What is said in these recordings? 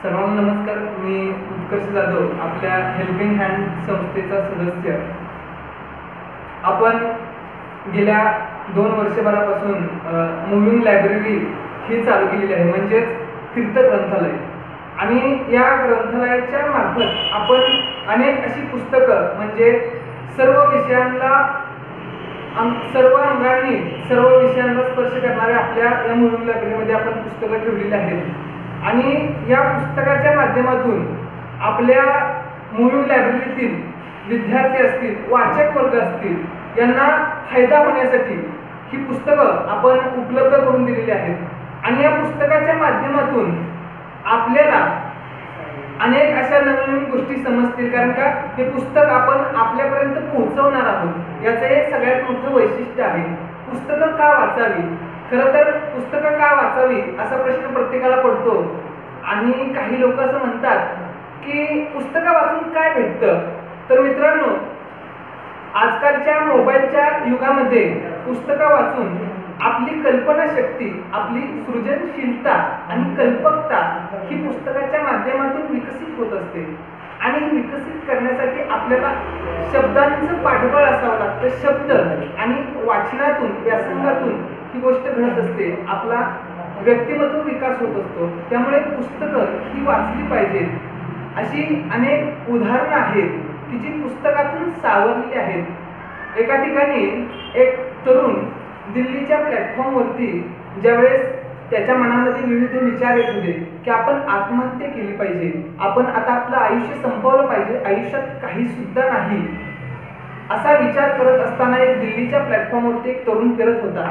सर्वांना नमस्कार. मी उत्कर्ष जाधव, आपल्या हेल्पिंग हँड संस्थेचा सदस्य. आपण गेल्या 2 वर्षभरापासून मुव्हिंग लायब्ररी ही चालू केलेली आहे, म्हणजेच तीर्थ ग्रंथालय. आणि या ग्रंथालयाच्या मार्फत आपण अनेक अशी पुस्तकं, म्हणजे सर्व विषयांना सर्व अंगांनी सर्व विषयांना स्पर्श करणाऱ्या आपल्या या मुव्हिंग लायब्ररीमध्ये आपण पुस्तकं ठेवलेली आहेत. आणि या पुस्तकाच्या माध्यमातून आपल्या मुव्हिंग लायब्ररीतील विद्यार्थी असतील, वाचक वर्ग असतील, यांना फायदा होण्यासाठी ही पुस्तकं आपण उपलब्ध करून दिलेली आहेत. आणि या पुस्तकाच्या माध्यमातून आपल्याला अनेक अशा नवीन गोष्टी समजतील, कारण का हे पुस्तक आपण आपल्यापर्यंत पोहोचवणार आहोत. याचं हे सगळ्यात मोठं वैशिष्ट्य आहे. पुस्तकं का वाचावी? खरं तर पुस्तकं का वाचावी असा प्रश्न प्रत्येकाला पडतो. आणि काही लोक असं म्हणतात की पुस्तकं वाचून काय भेटतं. तर मित्रांनो, आजकालच्या मोबाईलच्या युगामध्ये पुस्तकं वाचून आपली कल्पनाशक्ती, आपली सृजनशीलता आणि कल्पकता ही पुस्तकाच्या माध्यमातून विकसित होत असते. आणि विकसित करण्यासाठी आपल्याला शब्दांचं पाठबळ असावं लागतं. शब्द आणि वाचनातून, व्यासंगातून ही गोष्ट घडत असते. आपला व्यक्तिमत्व विकास होत असतो. त्यामुळे पुस्तकं ही वाचली पाहिजेत. अशी अनेक उदाहरणं आहेत की जी पुस्तकातून सावरली आहेत. एका ठिकाणी एक तरुण दिल्लीच्या प्लॅटफॉर्मवरती ज्यावेळेस त्याच्या मनामध्ये विविध विचार येत होते की आपण आत्महत्या केली पाहिजे, आपण आता आपलं आयुष्य संपवलं पाहिजे, आयुष्यात काही सुद्धा नाही, असा विचार करत असताना एक दिल्लीच्या प्लॅटफॉर्मवरती एक तरुण फिरत होता.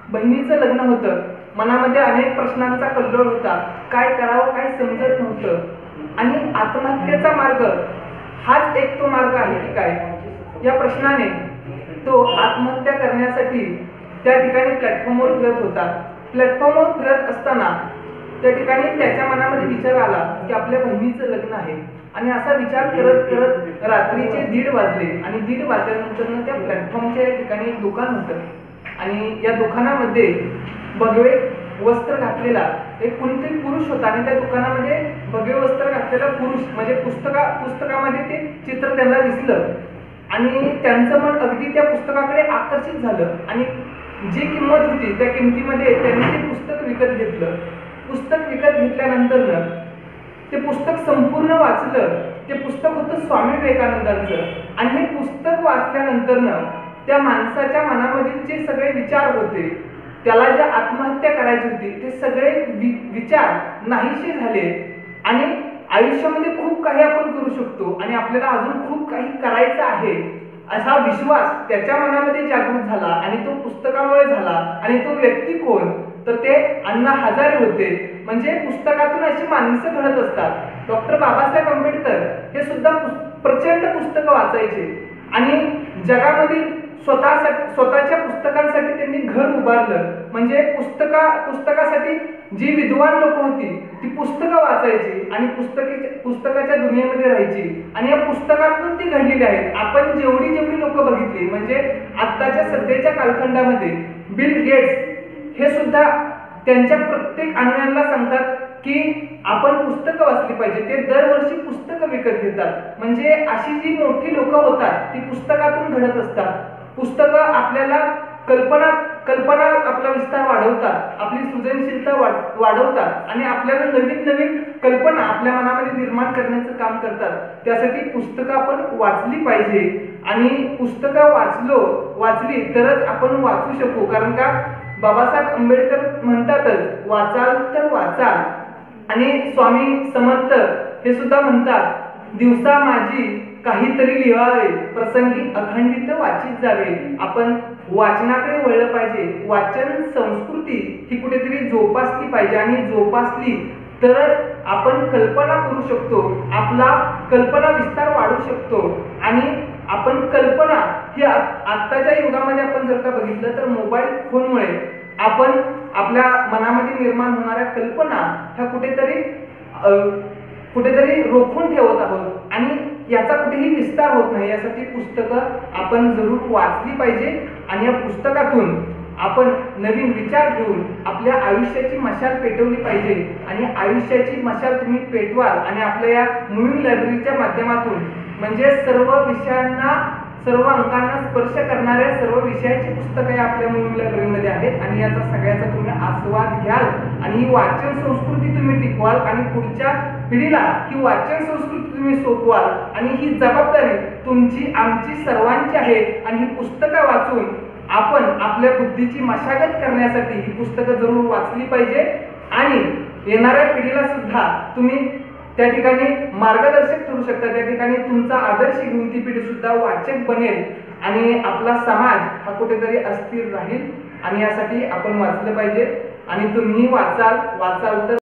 बहिणीचं लग्न होतं. मनामध्ये अनेक प्रश्नांचा कल्लोळ होता. काय करावं काय समजत नव्हतं. आणि आत्महत्येचा मार्ग हाच एक तो मार्ग आहे की काय, या प्रश्नाने तो आत्महत्या करण्यासाठी त्या ठिकाणी प्लॅटफॉर्मवर फिरत होता. प्लॅटफॉर्मवर फिरत असताना त्या ठिकाणी त्याच्या मनामध्ये विचार आला की आपल्या बहिणीचं लग्न आहे. आणि असा विचार करत करत रात्रीचे 1:30 वाजले. आणि 1:30 वाजल्यानंतर त्या प्लॅटफॉर्मच्या ठिकाणी एक दुकान होतं. आणि या दुकानामध्ये भगवे वस्त्र घातलेला एक कोणीतरी पुरुष होता. आणि त्या दुकानामध्ये भगवे वस्त्र घातलेला पुरुष, म्हणजे पुस्तकामध्ये ते चित्र त्यांना दिसलं. आणि त्यांचं मन अगदी त्या पुस्तकाकडे आकर्षित झालं. आणि जी किंमत होती त्या किमतीमध्ये त्यांनी ते पुस्तक विकत घेतलं. पुस्तक विकत घेतल्यानंतर ते पुस्तक संपूर्ण वाचलं. ते पुस्तक होतं स्वामी विवेकानंदांचं. आणि हे पुस्तक वाचल्यानंतर त्या माणसाच्या मनामधील जे सगळे विचार होते, त्याला ज्या आत्महत्या करायची होती, ते सगळे विचार नाहीसे झाले. आणि आयुष्यामध्ये खूप काही आपण करू शकतो आणि आपल्याला अजून खूप काही करायचं आहे असा विश्वास त्याच्या मनामध्ये जागृत झाला. आणि तो पुस्तकामुळे झाला. आणि तो व्यक्ती कोण, तर ते अण्णा हजारे होते. म्हणजे पुस्तकातून अशी माणसं घडत असतात. डॉक्टर बाबासाहेब आंबेडकर हे सुद्धा प्रचंड पुस्तकं वाचायचे. आणि जगामधील स्वतःच्या पुस्तकांसाठी त्यांनी घर उभारलं. म्हणजे पुस्तकासाठी जी विद्वान लोक होती ती पुस्तकं वाचायची आणि पुस्तकाच्या दुनियेमध्ये राहायची. आणि या पुस्तकातून ती घडलेली आहेत. आपण जेवढी लोक बघितली, म्हणजे आत्ताच्या सध्याच्या कालखंडामध्ये बिल गेट्स हे सुद्धा त्यांच्या प्रत्येक अनुयायांना सांगतात की आपण पुस्तकं वाचली पाहिजे. ते दरवर्षी पुस्तकं विकत घेतात. म्हणजे अशी जी मोठी लोक होतात ती पुस्तकातून घडत असतात. पुस्तकं आपल्याला कल्पना आपला विस्तार वाढवतात, आपली सृजनशीलता वाढवतात आणि आपल्याला नवीन कल्पना आपल्या मनामध्ये निर्माण करण्याचं काम करतात. त्यासाठी पुस्तकं आपण वाचली पाहिजे. आणि पुस्तकं वाचली तरच आपण वाचू शकू. कारण का बाबासाहेब आंबेडकर म्हणतातच, वाचाल तर वाचाल. आणि स्वामी समर्थ हे सुद्धा म्हणतात, दिवसा माझी काहीतरी लिहावे, प्रसंगी अखंडित वाचित जावे. आपण वाचनाकडे वळलं पाहिजे. वाचन संस्कृती ही कुठेतरी जोपासली पाहिजे. आणि जोपासली तरच आपण कल्पना करू शकतो, आपला कल्पना विस्तार वाढू शकतो. आणि आपण कल्पना ही आत्ताच्या युगामध्ये आपण जर का बघितलं तर मोबाईल फोनमुळे आपण आपल्या मनामध्ये निर्माण होणाऱ्या कल्पना ह्या कुठेतरी रोखून ठेवत आहोत. आणि याचा कुठेही विस्तार होत नाही. यासाठी पुस्तकं आपण जरूर वाचली पाहिजे. आणि या पुस्तकातून आपण नवीन विचार घेऊन आपल्या आयुष्याची मशाल पेटवली पाहिजे आणि आयुष्याची मशाल तुम्ही पेटवाल आणि आपल्या या मुव्हिंग लायब्ररीच्या माध्यमातून म्हणजे सर्व विषयांना सर्व अंकांना स्पर्श करणाऱ्या सर्व विषयाची पुस्तके आपल्या मुव्हिंग लायब्ररीमध्ये आहेत आणि याचा सगळ्याचा तुम्ही आस्वाद घ्याल आणि ही वाचन संस्कृती तुम्ही टिकवाल आणि पुढच्या पिढीला ही वाचन संस्कृती तुम्ही सोपवाल आणि ही जबाबदारी तुमची आमची सर्वांची आहे आणि ही पुस्तकं वाचून आपण आपल्या बुद्धीची मशागत करण्यासाठी ही पुस्तकं जरूर वाचली पाहिजे आणि येणाऱ्या पिढीला सुद्धा तुम्ही त्या ठिकाणी मार्गदर्शक करू शकता। त्या ठिकाणी तुमचा आदर्श घेऊन ती पिढी सुद्धा वाचक बनेल आणि आपला समाज हा कुठेतरी अस्थिर राहील आणि यासाठी आपण वाचलं पाहिजे आणि तुम्ही वाचाल तर